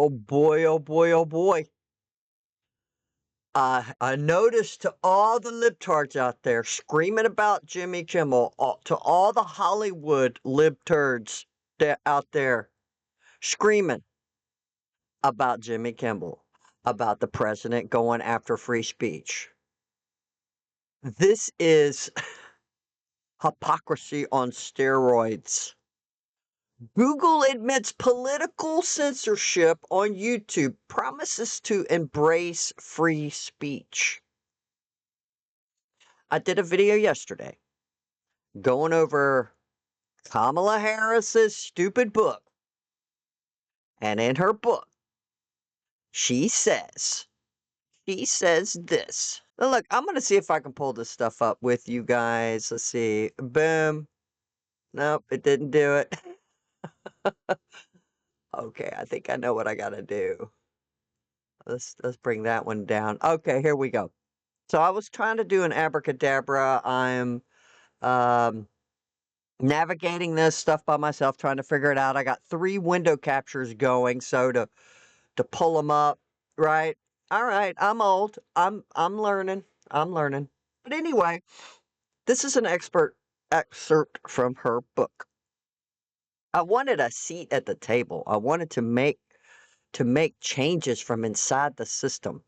Oh boy, oh boy, oh boy. A notice to all the libtards out there screaming about Jimmy Kimmel, to all the Hollywood libturds out there screaming about Jimmy Kimmel, about the president going after free speech. This is hypocrisy on steroids. Google admits political censorship on YouTube, promises to embrace free speech. I did a video yesterday going over Kamala Harris's stupid book. And in her book, she says this. Now look, I'm going to see if I can pull this stuff up with you guys. Let's see. Boom. Nope, it didn't do it. Okay, I think I know what I got to do. Let's bring that one down. Okay, here we go. So I was trying to do an abracadabra. I'm navigating this stuff by myself, trying to figure it out. I got 3 window captures going, so to pull them up, right? All right, I'm old. I'm learning. I'm learning. But anyway, this is an excerpt from her book. I wanted a seat at the table. I wanted to make changes from inside the system.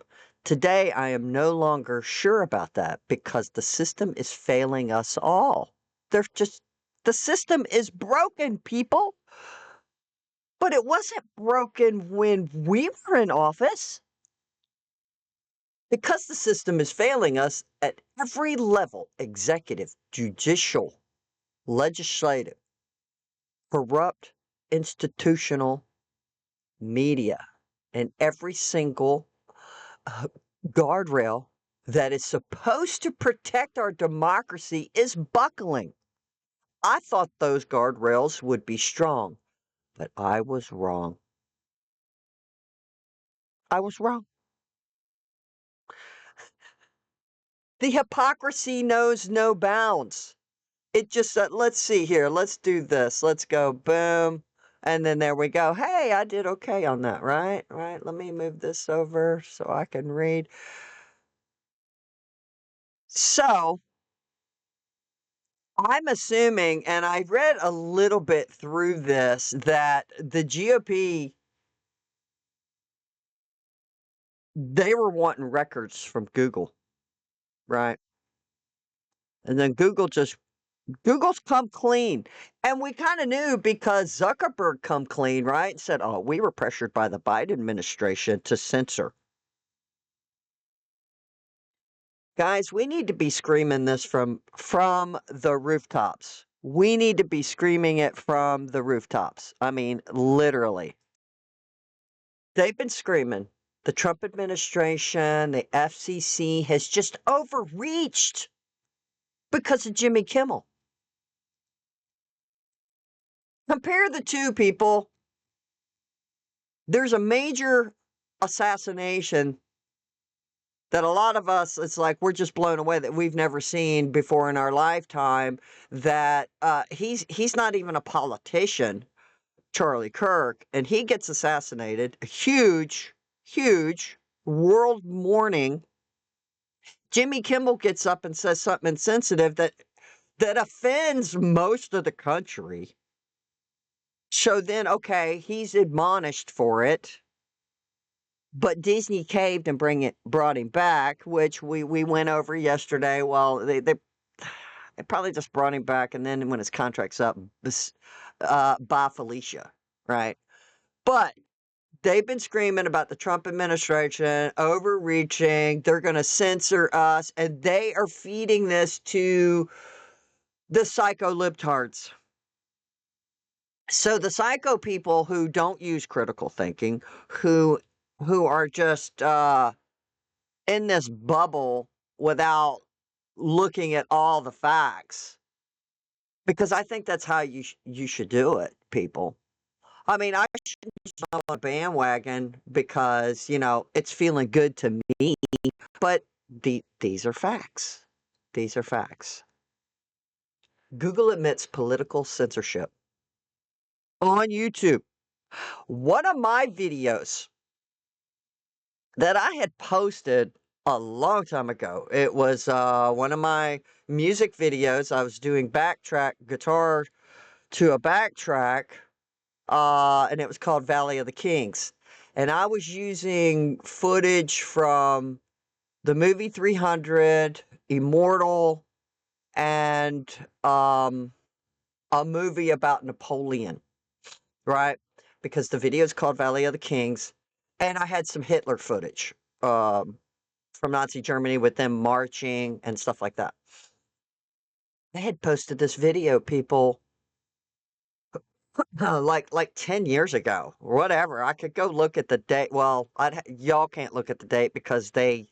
Today, I am no longer sure about that because the system is failing us all. The system is broken, people. But it wasn't broken when we were in office. Because the system is failing us at every level, executive, judicial, legislative, corrupt, institutional, media, and every single guardrail that is supposed to protect our democracy is buckling. I thought those guardrails would be strong, but I was wrong. I was wrong. The hypocrisy knows no bounds. It just, let's see here. Let's do this. Let's go boom. And then there we go. Hey, I did okay on that, right? Right. Let me move this over so I can read. So I'm assuming, and I read a little bit through this, that the GOP, they were wanting records from Google, right? And then Google's come clean. And we kind of knew because Zuckerberg come clean, right? Said, oh, we were pressured by the Biden administration to censor. Guys, we need to be screaming this from the rooftops. We need to be screaming it from the rooftops. I mean, literally. They've been screaming. The Trump administration, the FCC has just overreached because of Jimmy Kimmel. Compare the two, people. There's a major assassination that a lot of us, it's like we're just blown away that we've never seen before in our lifetime, that he's not even a politician, Charlie Kirk, and he gets assassinated. A huge world mourning. Jimmy Kimmel gets up and says something insensitive that offends most of the country. So then, okay, he's admonished for it. But Disney caved and brought him back, which we went over yesterday. Well, they probably just brought him back, and then when his contract's up, bye Felicia, right? But they've been screaming about the Trump administration overreaching. They're going to censor us, and they are feeding this to the psycho libtards. So the psycho people who don't use critical thinking, who are just in this bubble without looking at all the facts, because I think that's how you should do it, people. I mean, I shouldn't jump on a bandwagon because, it's feeling good to me, but these are facts. These are facts. Google admits political censorship on YouTube. One of my videos that I had posted a long time ago, it was one of my music videos. I was doing backtrack guitar to a backtrack, and it was called Valley of the Kings. And I was using footage from the movie 300, Immortal, and a movie about Napoleon, right? Because the video is called Valley of the Kings. And I had some Hitler footage from Nazi Germany with them marching and stuff like that. They had posted this video, people, like 10 years ago or whatever. I could go look at the date. Well, y'all can't look at the date because they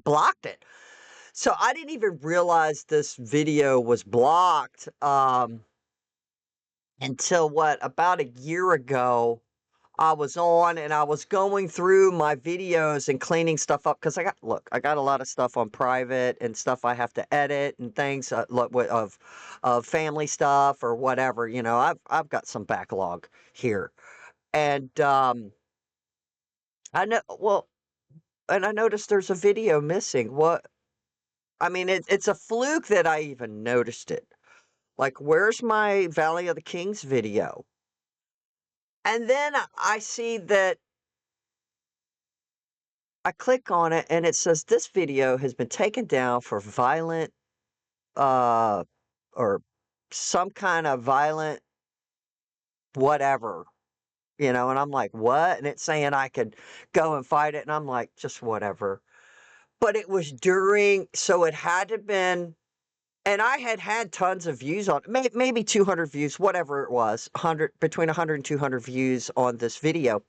blocked it. So I didn't even realize this video was blocked until about a year ago. I was on and I was going through my videos and cleaning stuff up because I got a lot of stuff on private and stuff I have to edit and things of family stuff or whatever. I've got some backlog here, and I know well, and I noticed there's a video missing. What? I mean, it's a fluke that I even noticed it. Like, where's my Valley of the Kings video? And then I see that I click on it and it says this video has been taken down for violent uh or some kind of violent whatever, and I'm like, what? And it's saying I could go and fight it, and I'm like, just whatever. But it was so it had to been, and I had tons of views on it, maybe 200 views, whatever it was, between 100 and 200 views on this video.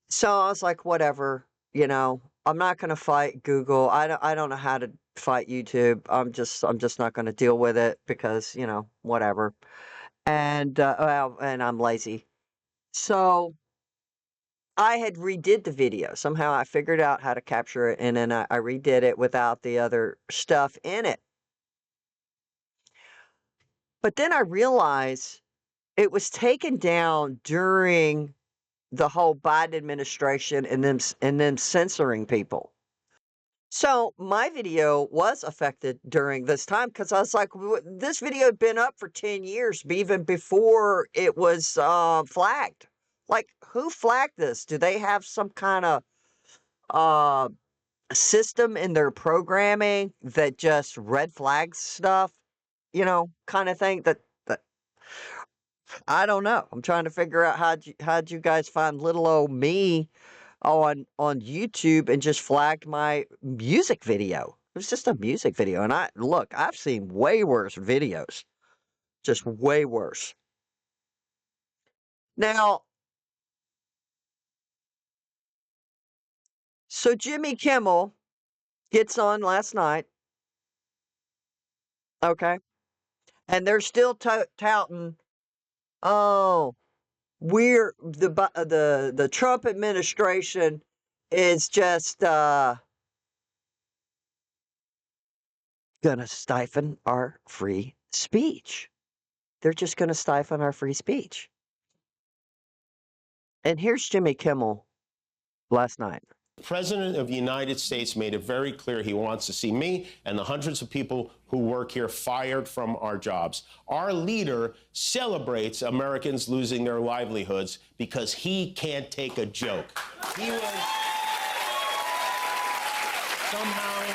So I was like, whatever, I'm not going to fight Google. I don't know how to fight YouTube. I'm just not going to deal with it because, whatever. And and I'm lazy. So I had redid the video. Somehow I figured out how to capture it, and then I redid it without the other stuff in it. But then I realized it was taken down during the whole Biden administration and them censoring people. So my video was affected during this time because I was like, this video had been up for 10 years, even before it was flagged. Like, who flagged this? Do they have some kind of uh, system in their programming that just red flags stuff, kind of thing? That I don't know. I'm trying to figure out how'd you guys find little old me on YouTube and just flagged my music video. It was just a music video. And I've seen way worse videos. Just way worse. Now, so Jimmy Kimmel gets on last night, okay? And they're still touting, oh, the Trump administration is just gonna stifle our free speech. They're just gonna stifle our free speech. And here's Jimmy Kimmel last night. The President of the United States made it very clear he wants to see me and the hundreds of people who work here fired from our jobs. Our leader celebrates Americans losing their livelihoods because he can't take a joke. He was somehow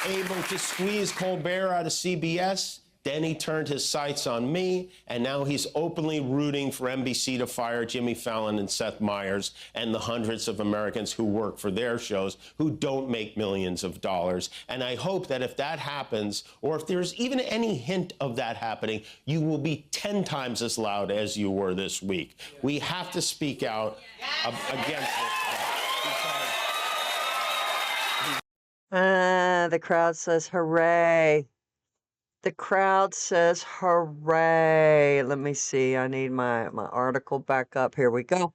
able to squeeze Colbert out of CBS. Then he turned his sights on me, and now he's openly rooting for NBC to fire Jimmy Fallon and Seth Meyers and the hundreds of Americans who work for their shows who don't make millions of dollars. And I hope that if that happens, or if there's even any hint of that happening, you will be 10 times as loud as you were this week. We have to speak out against this. The crowd says hooray. The crowd says hooray. Let me see. I need my article back up. Here we go.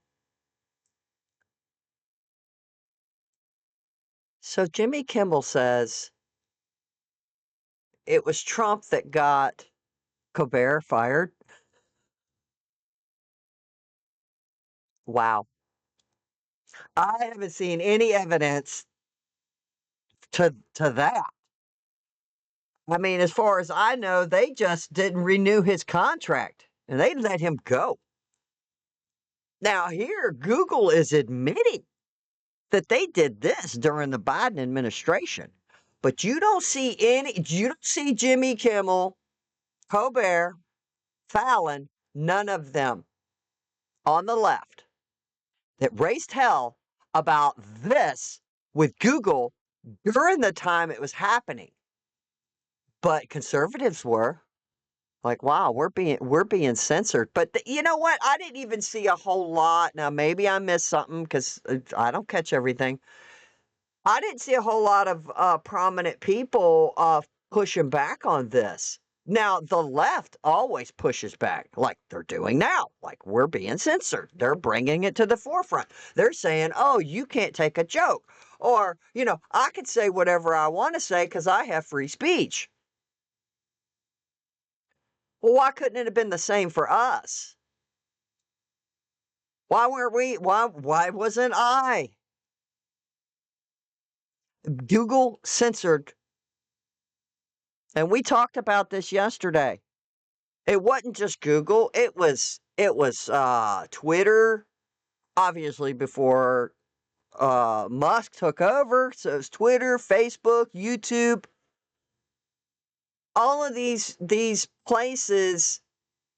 So Jimmy Kimmel says it was Trump that got Colbert fired. Wow. I haven't seen any evidence to that. I mean, as far as I know, they just didn't renew his contract and they let him go. Now, here, Google is admitting that they did this during the Biden administration. But you don't see Jimmy Kimmel, Colbert, Fallon, none of them on the left that raised hell about this with Google during the time it was happening. But conservatives were like, wow, we're being censored. But you know what? I didn't even see a whole lot. Now maybe I missed something because I don't catch everything. I didn't see a whole lot of prominent people pushing back on this. Now, the left always pushes back, like they're doing now. Like, we're being censored. They're bringing it to the forefront. They're saying, oh, you can't take a joke. Or, I could say whatever I want to say because I have free speech. Well, why couldn't it have been the same for us? Why weren't we? Why wasn't I? Google censored. And we talked about this yesterday. It wasn't just Google. It was Twitter, obviously before Musk took over. So it's Twitter, Facebook, YouTube. All of these places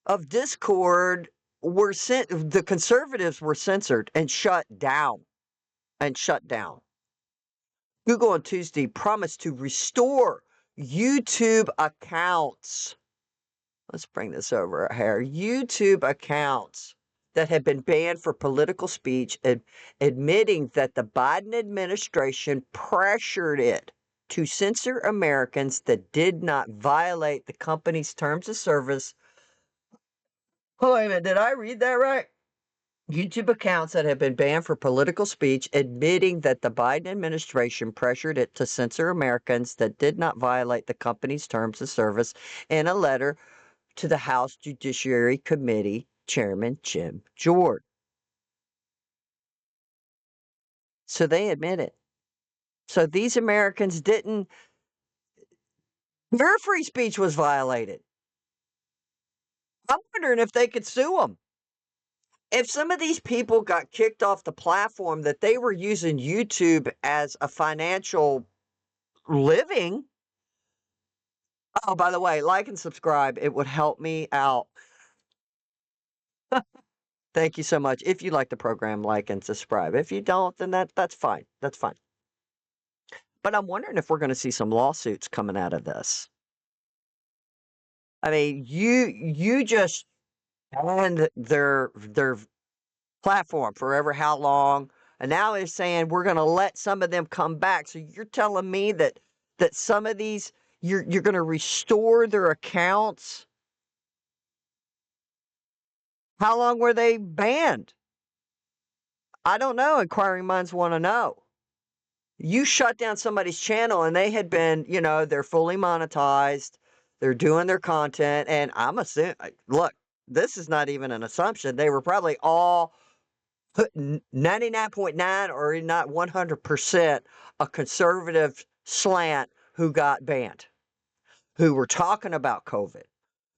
of discord were sent. The conservatives were censored and shut down. Google on Tuesday promised to restore YouTube accounts. Let's bring this over here. YouTube accounts that had been banned for political speech, admitting that the Biden administration pressured it to censor Americans that did not violate the company's terms of service. Oh, wait a minute. Did I read that right? YouTube accounts that have been banned for political speech, admitting that the Biden administration pressured it to censor Americans that did not violate the company's terms of service in a letter to the House Judiciary Committee Chairman Jim Jordan. So they admit it. So these Americans didn't, their free speech was violated. I'm wondering if they could sue them. If some of these people got kicked off the platform that they were using YouTube as a financial living. Oh, by the way, like and subscribe. It would help me out. Thank you so much. If you like the program, like and subscribe. If you don't, then that's fine. That's fine. But I'm wondering if we're going to see some lawsuits coming out of this. I mean, you just banned their platform forever how long, and now they're saying we're going to let some of them come back. So you're telling me that some of these you're going to restore their accounts? How long were they banned? I don't know. Inquiring minds want to know. You shut down somebody's channel and they had been, they're fully monetized. They're doing their content. And I'm assuming, look, this is not even an assumption. They were probably all 99.9 or not 100% a conservative slant who got banned, who were talking about COVID,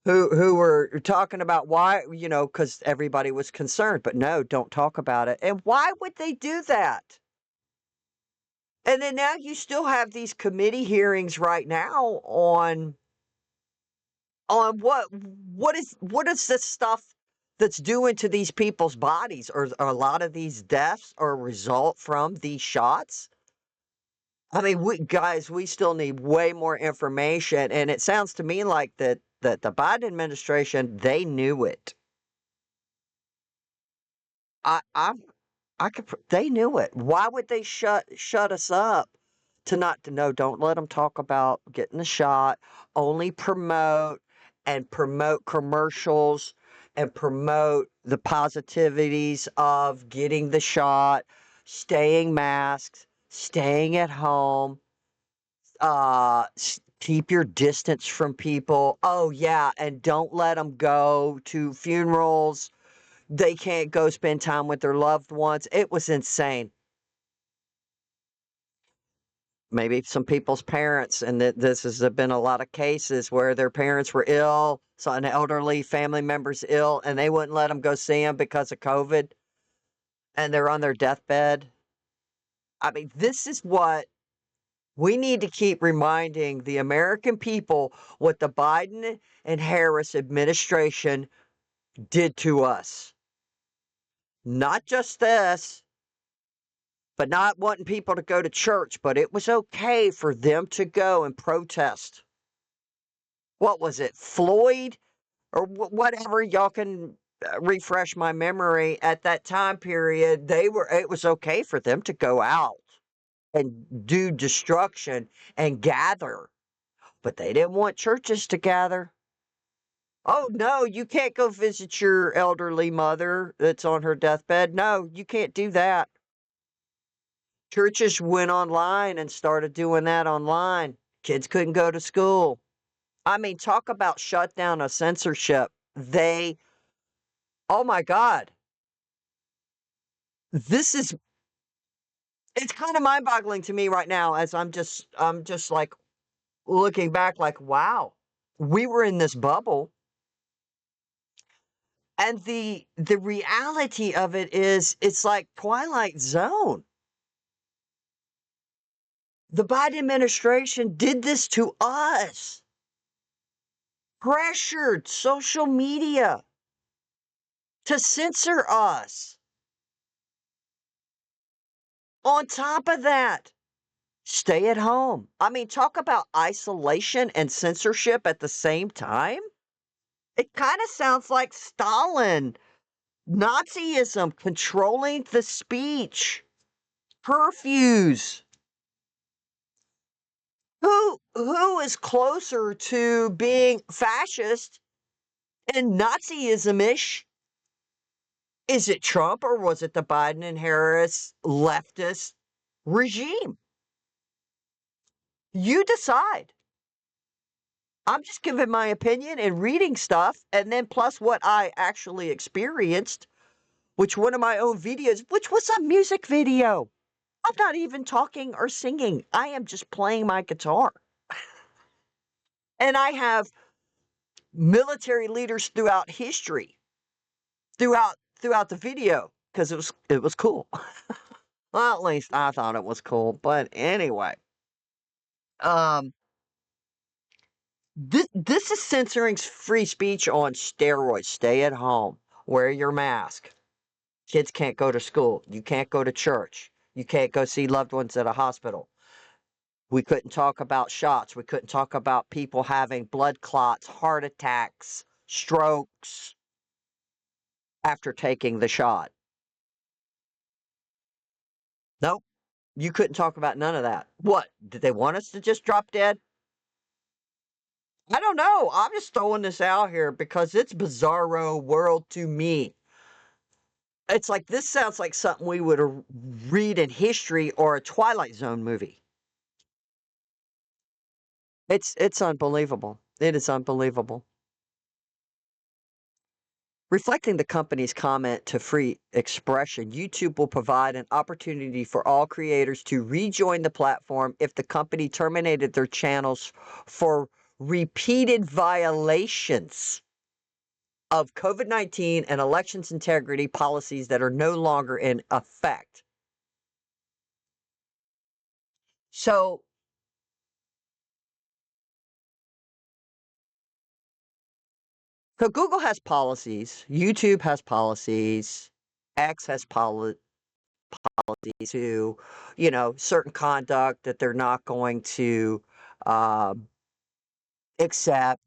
who were talking about why, because everybody was concerned. But no, don't talk about it. And why would they do that? And then now you still have these committee hearings right now on what is this stuff that's doing to these people's bodies, or a lot of these deaths are a result from these shots? I mean, we still need way more information, and it sounds to me like that the Biden administration, they knew it. I I they knew it. Why would they shut us up to know? Don't let them talk about getting the shot. Only promote commercials and promote the positivities of getting the shot, staying masked, staying at home, keep your distance from people. Oh yeah, and don't let them go to funerals. They can't go spend time with their loved ones. It was insane. Maybe some people's parents, and this has been a lot of cases where their parents were ill, so an elderly family member's ill, and they wouldn't let them go see them because of COVID, and they're on their deathbed. I mean, this is what we need to keep reminding the American people what the Biden and Harris administration did to us. Not just this, but not wanting people to go to church, but it was okay for them to go and protest. What was it, Floyd or whatever? Y'all can refresh my memory. At that time period, it was okay for them to go out and do destruction and gather, but they didn't want churches to gather. Oh, no, you can't go visit your elderly mother that's on her deathbed. No, you can't do that. Churches went online and started doing that online. Kids couldn't go to school. I mean, talk about shutdown of censorship. Oh my God, this is, it's kind of mind boggling to me right now as I'm just like looking back like, wow, we were in this bubble. And the reality of it is it's like Twilight Zone. The Biden administration did this to us. Pressured social media to censor us. On top of that, stay at home. I mean, talk about isolation and censorship at the same time. It kind of sounds like Stalin, Nazism, controlling the speech, curfews. Who is closer to being fascist and Nazism-ish? Is it Trump or was it the Biden and Harris leftist regime? You decide. I'm just giving my opinion and reading stuff, and then plus what I actually experienced, which one of my own videos, which was a music video. I'm not even talking or singing. I am just playing my guitar. And I have military leaders throughout history, throughout the video, because it was cool. Well, at least I thought it was cool. But anyway, um, this is censoring free speech on steroids. Stay at home. Wear your mask. Kids can't go to school. You can't go to church. You can't go see loved ones at a hospital. We couldn't talk about shots. We couldn't talk about people having blood clots, heart attacks, strokes after taking the shot. Nope. You couldn't talk about none of that. What? Did they want us to just drop dead? I don't know. I'm just throwing this out here because it's bizarro world to me. It's like this sounds like something we would read in history or a Twilight Zone movie. It's unbelievable. It is unbelievable. Reflecting the company's comment to free expression, YouTube will provide an opportunity for all creators to rejoin the platform if the company terminated their channels for repeated violations of COVID-19 and elections integrity policies that are no longer in effect. So Google has policies, YouTube has policies, X has policies to, certain conduct that they're not going to um, accept.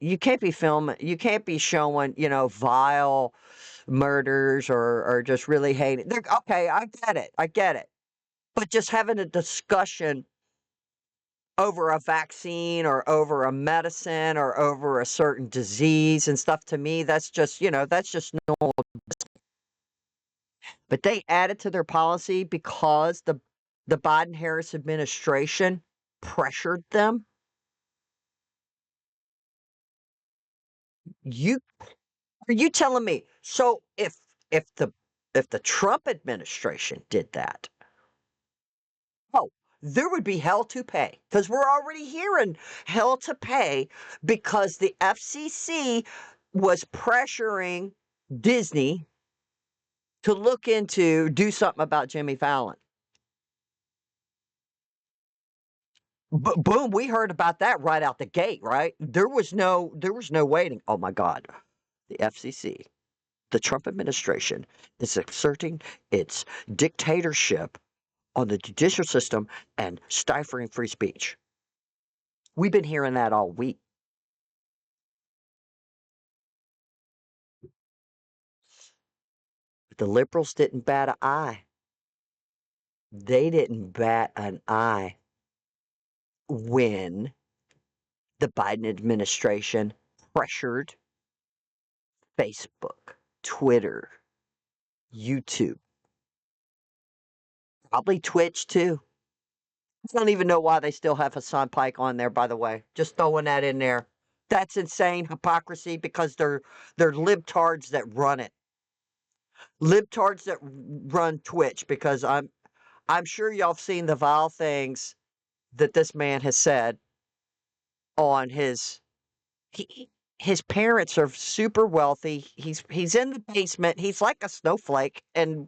You can't be filming, you can't be showing, vile murders or just really hating. Okay, I get it. But just having a discussion over a vaccine or over a medicine or over a certain disease and stuff, to me, that's just, that's just normal. But they added to their policy because the Biden-Harris administration pressured them. You Are you telling me? So if the if the Trump administration did that, oh, there would be hell to pay because we're already hearing hell to pay because the FCC was pressuring Disney to look into do something about Jimmy Fallon. Boom, we heard about that right out the gate, right? There was no waiting. Oh my God. The FCC, the Trump administration is exerting its dictatorship on the judicial system and stifling free speech. We've been hearing that all week. But the liberals didn't bat an eye. They didn't bat an eye when the Biden administration pressured Facebook, Twitter, YouTube, probably Twitch too. I don't even know why they still have Hassan Pike on there, by the way. Just throwing that in there. That's insane hypocrisy because they're libtards that run it. Libtards that run Twitch because I'm sure y'all have seen the vile things that this man has said on his parents are super wealthy. He's in the basement. He's like a snowflake and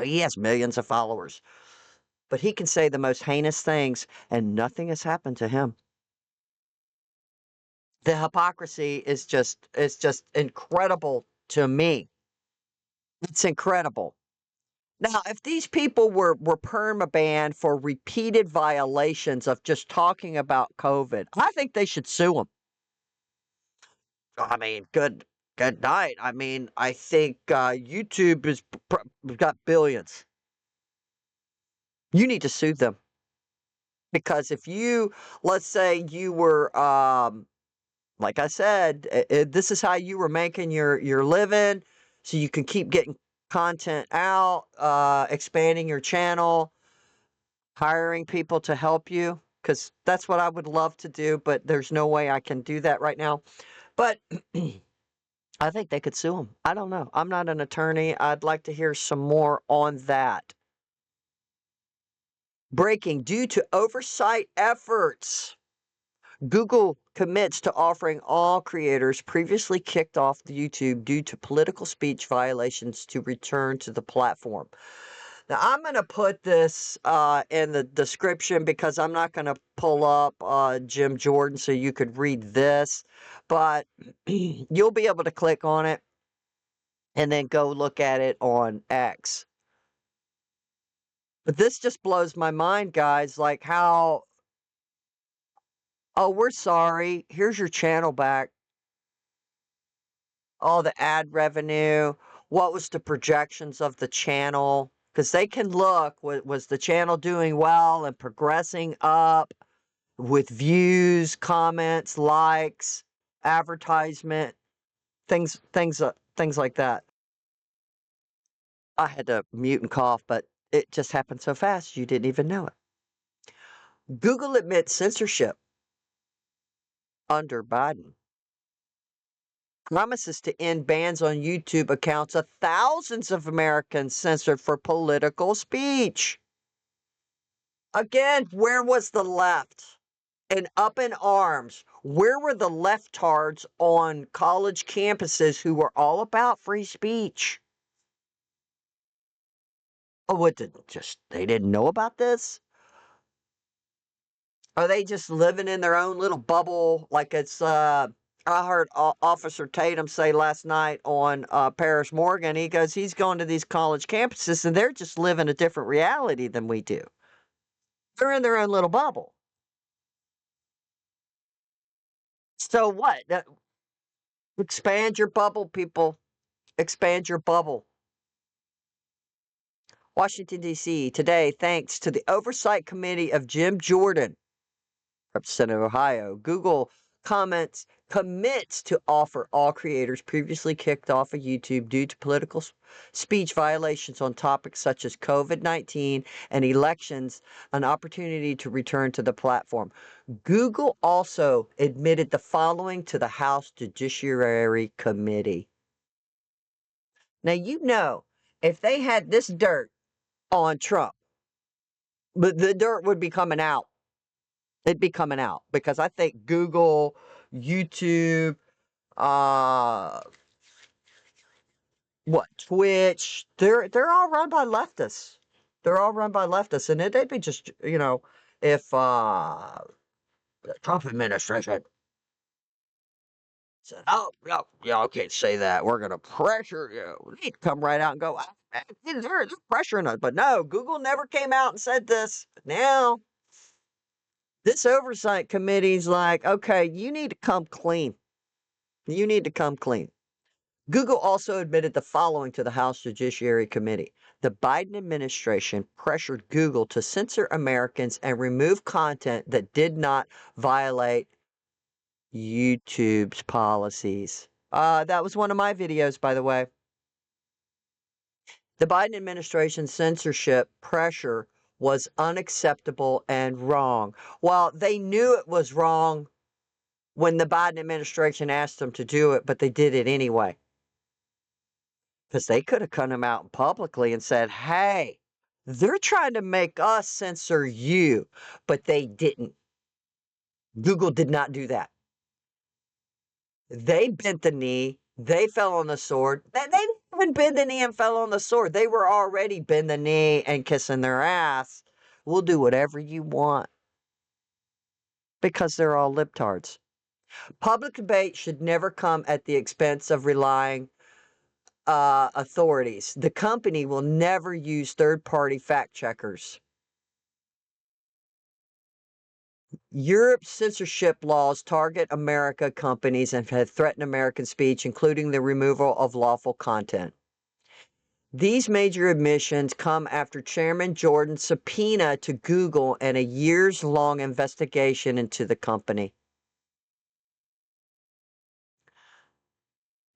he has millions of followers. But he can say the most heinous things and nothing has happened to him. The hypocrisy is just incredible to me. It's incredible. Now, if these people were perma-banned for repeated violations of just talking about COVID, I think they should sue them. I mean, good night. I mean, I think YouTube is got billions. You need to sue them because if you, let's say, you were, like I said, this is how you were making your living, so you can keep getting content out, expanding your channel, hiring people to help you, because that's what I would love to do, but there's no way I can do that right now. But I think they could sue him. I don't know. I'm not an attorney. I'd like to hear some more on that. Breaking due to oversight efforts. Google commits to offering all creators previously kicked off the YouTube due to political speech violations to return to the platform. Now, I'm going to put this in the description because I'm not going to pull up Jim Jordan so you could read this, but you'll be able to click on it and then go look at it on X. But this just blows my mind, guys, like how, oh, we're sorry, here's your channel back. All the ad revenue, what was the projections of the channel? Because they can look, was the channel doing well and progressing up with views, comments, likes, advertisement, things like that. I had to mute and cough, but it just happened so fast you didn't even know it. Google admits censorship under Biden. Promises to end bans on YouTube accounts of thousands of Americans censored for political speech. Again, where was the left? And up in arms, where were the leftards on college campuses who were all about free speech? Oh, what did just they didn't know about this? Are they just living in their own little bubble? Like it's I heard Officer Tatum say last night on Paris Morgan. He goes, he's going to these college campuses and they're just living a different reality than we do. They're in their own little bubble. So what? Expand your bubble, people. Expand your bubble. Washington, D.C. today, thanks to the Oversight Committee of Jim Jordan, Representative of Ohio, Google commits to offer all creators previously kicked off of YouTube due to political speech violations on topics such as COVID-19 and elections an opportunity to return to the platform. Google also admitted the following to the House Judiciary Committee. Now, if they had this dirt on Trump, but the dirt would be coming out. It'd be coming out because I think Google, YouTube, uh, Twitch, they're all run by leftists. They're all run by leftists, and they'd be just, if the Trump administration said, "Oh, no, y'all can't say that. We're gonna pressure you." He'd come right out and go, "They're pressuring us." But no, Google never came out and said this. Now, this oversight committee's like, "Okay, you need to come clean. You need to come clean." Google also admitted the following to the House Judiciary Committee. The Biden administration pressured Google to censor Americans and remove content that did not violate YouTube's policies. That was one of my videos, by the way. The Biden administration's censorship pressure was unacceptable and wrong. Well, they knew it was wrong when the Biden administration asked them to do it, but they did it anyway. Because they could have come out publicly and said, "Hey, they're trying to make us censor you," but they didn't. Google did not do that. They bent the knee. They fell on the sword. They didn't even bend the knee and fell on the sword. They were already bend the knee and kissing their ass. We'll do whatever you want. Because they're all libtards. Public debate should never come at the expense of relying authorities. The company will never use third-party fact checkers. Europe's censorship laws target America companies and have threatened American speech, including the removal of lawful content. These major admissions come after Chairman Jordan's subpoena to Google and a years-long investigation into the company.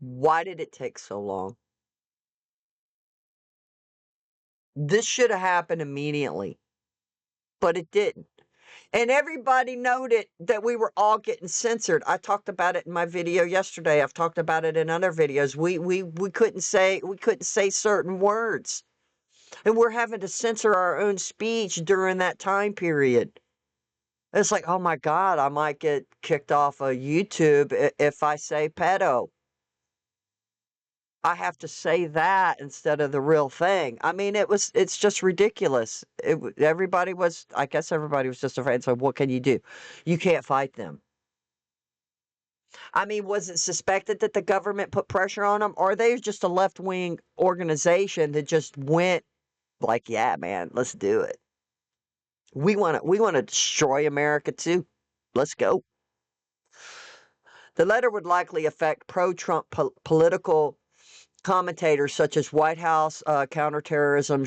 Why did it take so long? This should have happened immediately, but it didn't. And everybody noted that we were all getting censored. I talked about it in my video yesterday. I've talked about it in other videos. We couldn't say certain words. And we're having to censor our own speech during that time period. It's like, oh my God, I might get kicked off of YouTube if I say pedo. I have to say that instead of the real thing. I mean, it's just ridiculous. I guess everybody was just afraid. So what can you do? You can't fight them. I mean, was it suspected that the government put pressure on them? Or are they just a left-wing organization that just went like, yeah, man, let's do it. We want to destroy America too. Let's go. The letter would likely affect pro-Trump political commentators such as White House counterterrorism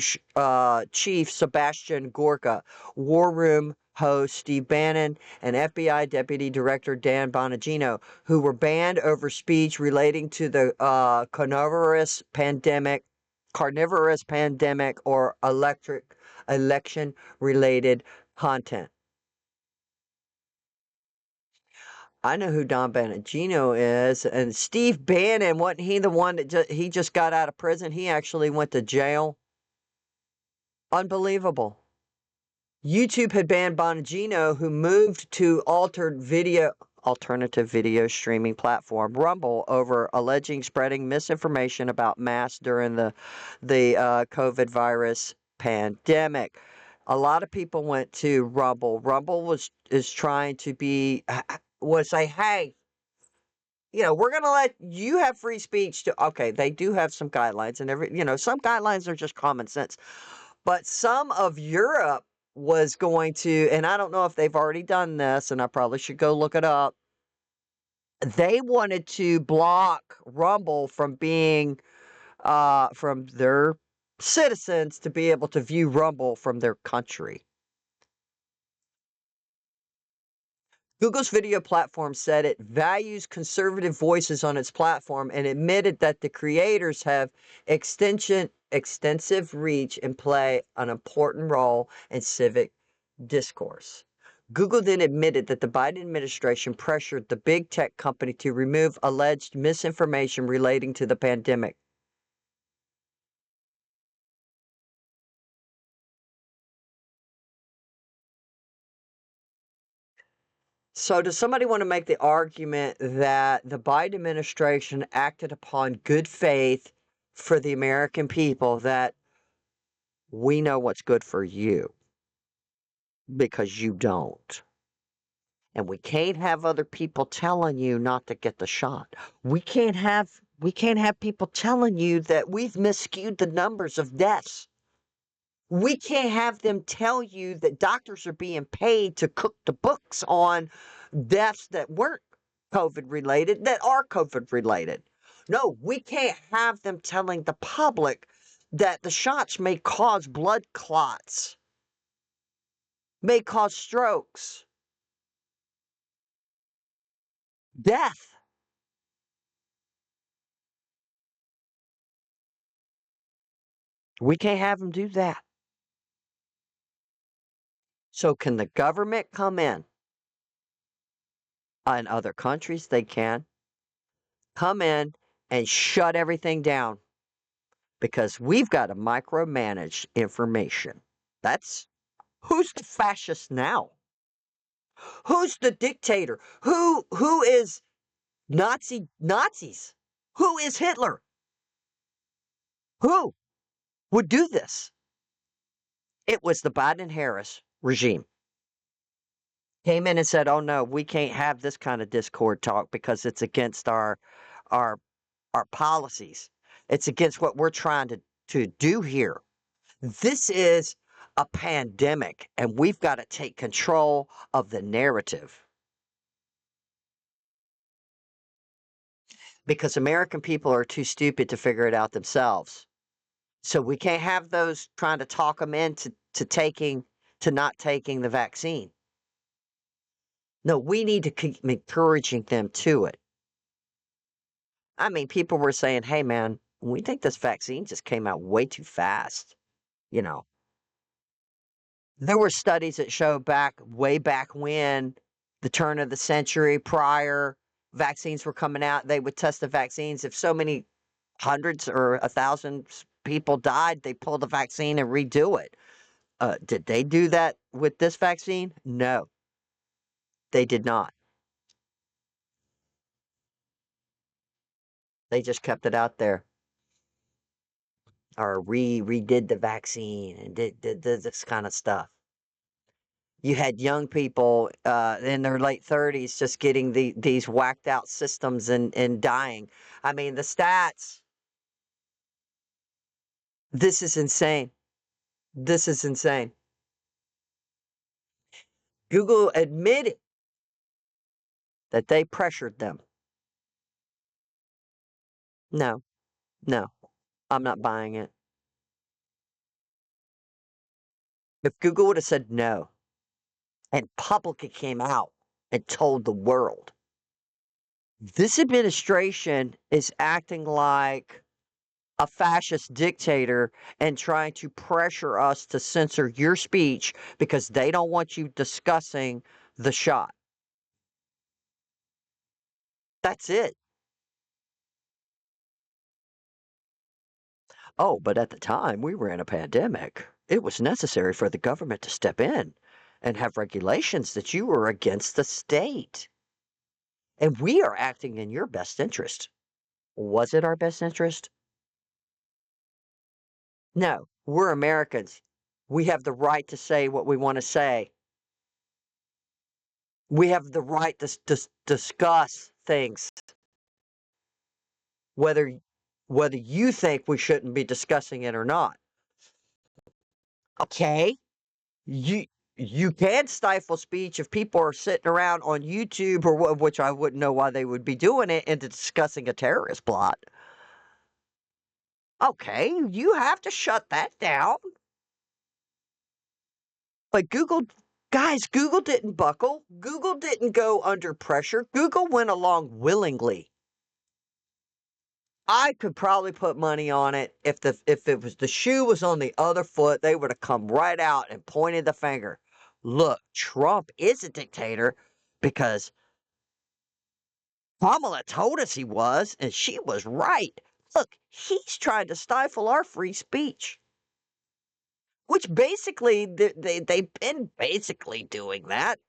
chief Sebastian Gorka, War Room host Steve Bannon, and FBI Deputy Director Dan Bongino, who were banned over speech relating to the carnivorous pandemic or election-related content. I know who Don Bongino is, and Steve Bannon, wasn't he the one that he just got out of prison? He actually went to jail. Unbelievable. YouTube had banned Bongino, who moved to alternative video streaming platform Rumble over alleging spreading misinformation about masks during the COVID virus pandemic. A lot of people went to Rumble. Rumble is trying to say, hey, we're going to let you have free speech okay, they do have some guidelines and some guidelines are just common sense. But some of Europe was going to, and I don't know if they've already done this, and I probably should go look it up. They wanted to block Rumble from being, from their citizens to be able to view Rumble from their country. Google's video platform said it values conservative voices on its platform and admitted that the creators have extensive reach and play an important role in civic discourse. Google then admitted that the Biden administration pressured the big tech company to remove alleged misinformation relating to the pandemic. So, does somebody want to make the argument that the Biden administration acted upon good faith for the American people, that we know what's good for you because you don't? And we can't have other people telling you not to get the shot. We can't have people telling you that we've miscued the numbers of deaths. We can't have them tell you that doctors are being paid to cook the books on deaths that weren't COVID related, that are COVID related. No, we can't have them telling the public that the shots may cause blood clots, may cause strokes, death. We can't have them do that. So, can the government come in? In other countries, they can come in and shut everything down because we've got to micromanage information. That's who's the fascist now? Who's the dictator? Who is Nazis? Who is Hitler? Who would do this? It was the Biden-Harris regime. Came in and said, "Oh no, we can't have this kind of discord talk because it's against our our policies. It's against what we're trying to do here. This is a pandemic, and we've got to take control of the narrative because American people are too stupid to figure it out themselves. So we can't have those trying to talk them into not taking the vaccine. No, we need to keep encouraging them to it. I mean, people were saying, "Hey, man, we think this vaccine just came out way too fast." You know, there were studies that showed way back when, the turn of the century, prior vaccines were coming out, they would test the vaccines. If so many hundreds or 1,000 people died, they pull the vaccine and redo it. Did they do that with this vaccine? No, they did not. They just kept it out there, or redid the vaccine and did this kind of stuff. You had young people in their late 30s just getting these whacked out systems and dying. I mean, the stats, this is insane. This is insane. Google admitted that they pressured them. No, no, I'm not buying it. If Google would have said no and publicly came out and told the world, this administration is acting like a fascist dictator and trying to pressure us to censor your speech because they don't want you discussing the shot. That's it. Oh, but at the time we were in a pandemic. It was necessary for the government to step in and have regulations that you were against the state. And we are acting in your best interest. Was it our best interest? No, we're Americans. We have the right to say what we want to say. We have the right to discuss things, whether whether you think we shouldn't be discussing it or not. Okay, you you can stifle speech if people are sitting around on YouTube or which I wouldn't know why they would be doing it, into discussing a terrorist plot. Okay, you have to shut that down. But Google didn't buckle. Google didn't go under pressure. Google went along willingly. I could probably put money on it. If it was the shoe was on the other foot, they would have come right out and pointed the finger. Look, Trump is a dictator because Kamala told us he was, and she was right. Look, he's trying to stifle our free speech. Which basically they've been basically doing that.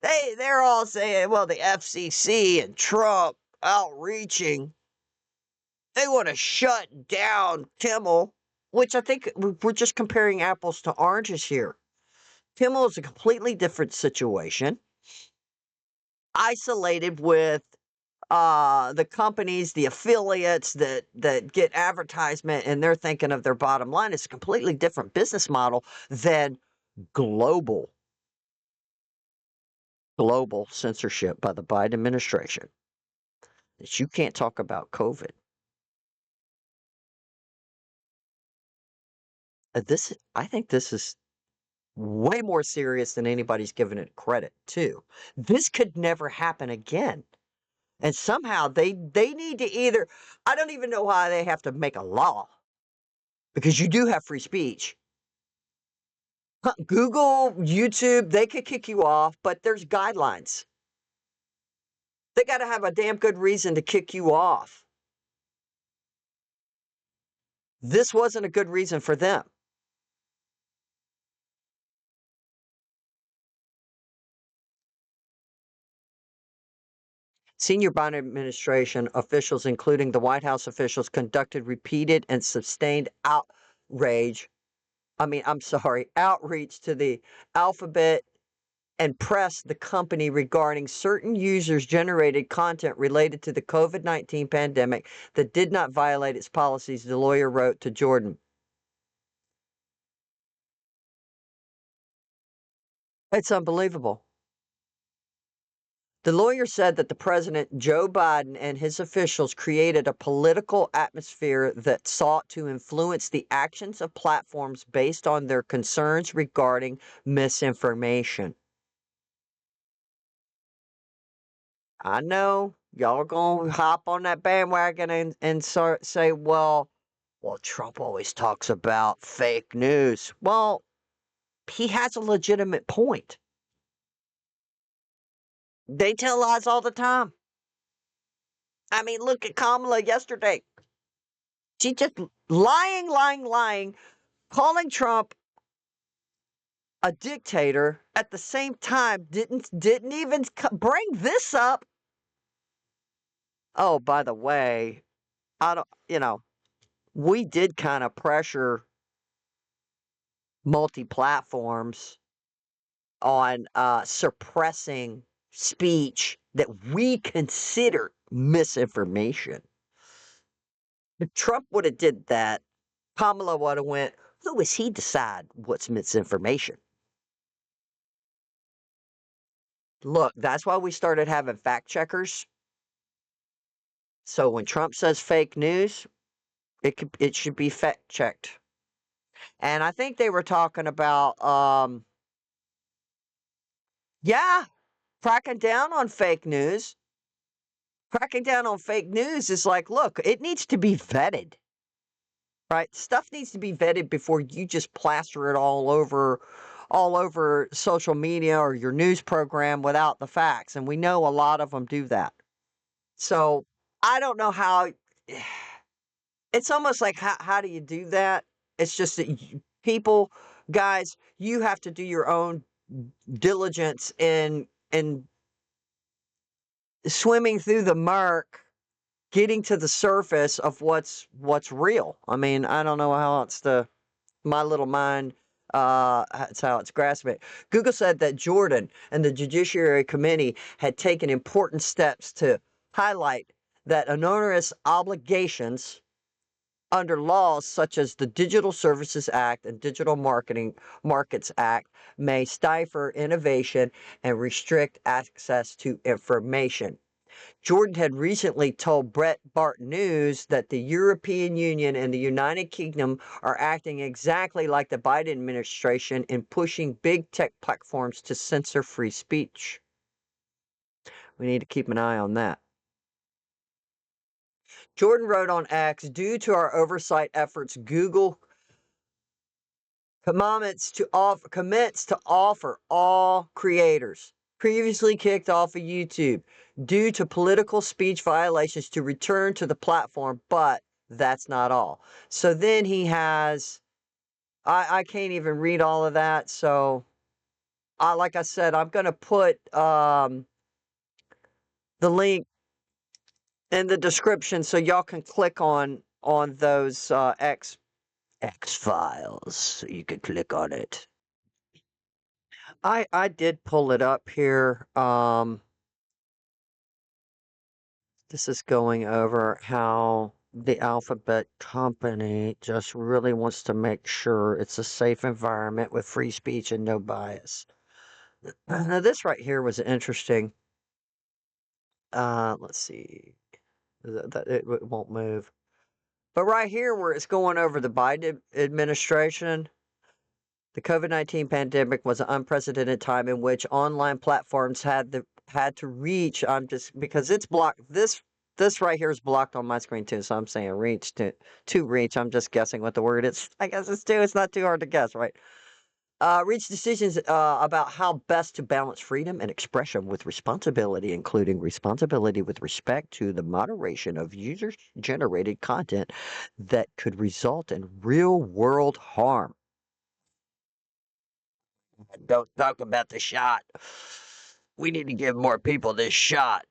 They're all saying, well, the FCC and Trump outreaching. They want to shut down Kimmel, which I think we're just comparing apples to oranges here. Kimmel is a completely different situation, isolated with the companies, the affiliates that get advertisement, and they're thinking of their bottom line. It's a completely different business model than global censorship by the Biden administration. That you can't talk about COVID. I think this is way more serious than anybody's given it credit to. This could never happen again. And somehow they need to either, I don't even know why they have to make a law, because you do have free speech. Google, YouTube, they could kick you off, but there's guidelines. They got to have a damn good reason to kick you off. This wasn't a good reason for them. Senior Biden administration officials, including the White House officials, conducted repeated and sustained outreach to the Alphabet and pressed the company regarding certain users generated content related to the COVID-19 pandemic that did not violate its policies, the lawyer wrote to Jordan. It's unbelievable. The lawyer said that the president, Joe Biden, and his officials created a political atmosphere that sought to influence the actions of platforms based on their concerns regarding misinformation. I know y'all are going to hop on that bandwagon and say, well, Trump always talks about fake news. Well, he has a legitimate point. They tell lies all the time. I mean, look at Kamala yesterday. She just lying, calling Trump a dictator. At the same time, didn't even bring this up. Oh, by the way, we did kind of pressure multi-platforms on suppressing speech that we consider misinformation. If Trump would have did that, Kamala would have went, who is he decide what's misinformation? Look, that's why we started having fact checkers. So when Trump says fake news, it should be fact checked. And I think they were talking about cracking down on fake news. Cracking down on fake news is like, look, it needs to be vetted. Right? Stuff needs to be vetted before you just plaster it all over social media or your news program without the facts. And we know a lot of them do that. So I don't know how. It's almost like, how do you do that? It's just that guys, you have to do your own diligence in swimming through the murk, getting to the surface of what's real. I mean, I don't know how else to, my little mind, that's how it's grasping it. Google said that Jordan and the Judiciary Committee had taken important steps to highlight that onerous obligations under laws such as the Digital Services Act and Digital Markets Act may stifle innovation and restrict access to information. Jordan had recently told Breitbart News that the European Union and the United Kingdom are acting exactly like the Biden administration in pushing big tech platforms to censor free speech. We need to keep an eye on that. Jordan wrote on X, due to our oversight efforts, Google commits to offer all creators previously kicked off of YouTube due to political speech violations to return to the platform, but that's not all. So then he has, I can't even read all of that, so like I said, I'm going to put the link in the description so y'all can click on those X files. So you can click on it. I did pull it up here. This is going over how the Alphabet company just really wants to make sure it's a safe environment with free speech and no bias. Now, this right here was interesting. Let's see. It won't move. But right here, where it's going over the Biden administration, the COVID-19 pandemic was an unprecedented time in which online platforms had to reach. I'm just because it's blocked. This right here is blocked on my screen too, so I'm saying reach to reach. I'm just guessing what the word is. I guess it's not too hard to guess, right? Reach decisions about how best to balance freedom and expression with responsibility, including responsibility with respect to the moderation of user-generated content that could result in real-world harm. Don't talk about the shot. We need to give more people this shot.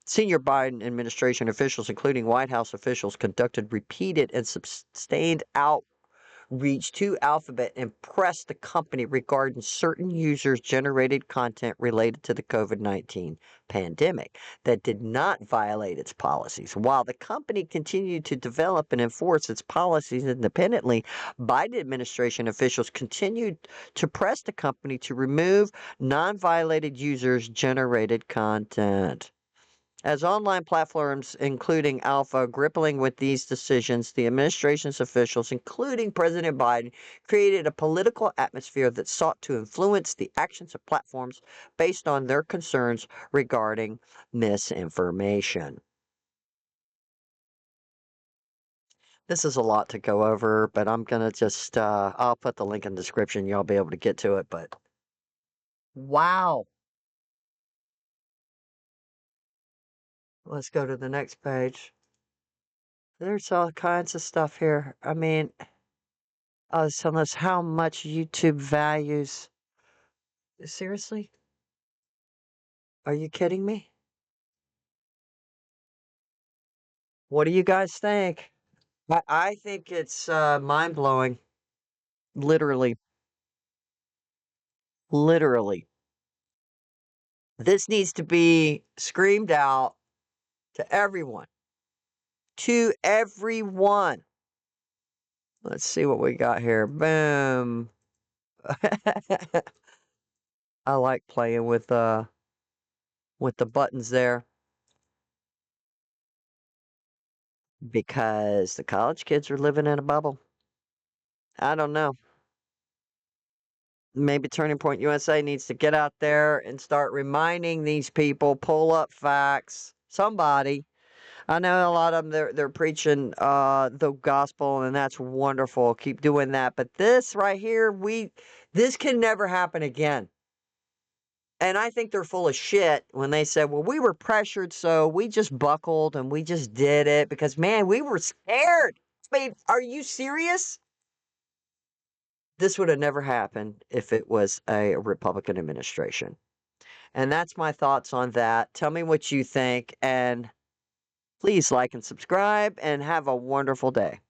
Senior Biden administration officials, including White House officials, conducted repeated and sustained outreach to Alphabet and pressed the company regarding certain users generated content related to the COVID-19 pandemic that did not violate its policies. While the company continued to develop and enforce its policies independently, Biden administration officials continued to press the company to remove non-violated users generated content. As online platforms, including Alpha, grappling with these decisions, the administration's officials, including President Biden, created a political atmosphere that sought to influence the actions of platforms based on their concerns regarding misinformation. This is a lot to go over, but I'm going to just, I'll put the link in the description. Y'all be able to get to it, but wow. Let's go to the next page. There's all kinds of stuff here. I mean, it's telling us how much YouTube values. Seriously? Are you kidding me? What do you guys think? I think it's mind blowing. Literally. Literally. This needs to be screamed out to everyone. To everyone. Let's see what we got here. Boom. I like playing with the buttons there because the college kids are living in a bubble. I don't know. Maybe Turning Point USA needs to get out there and start reminding these people, pull up facts. Somebody. I know a lot of them they're preaching the gospel and that's wonderful. Keep doing that. But this right here, this can never happen again. And I think they're full of shit when they said, well, we were pressured, so we just buckled and we just did it because, man, we were scared. I mean, are you serious? This would have never happened if it was a Republican administration. And that's my thoughts on that. Tell me what you think, and please like and subscribe, and have a wonderful day.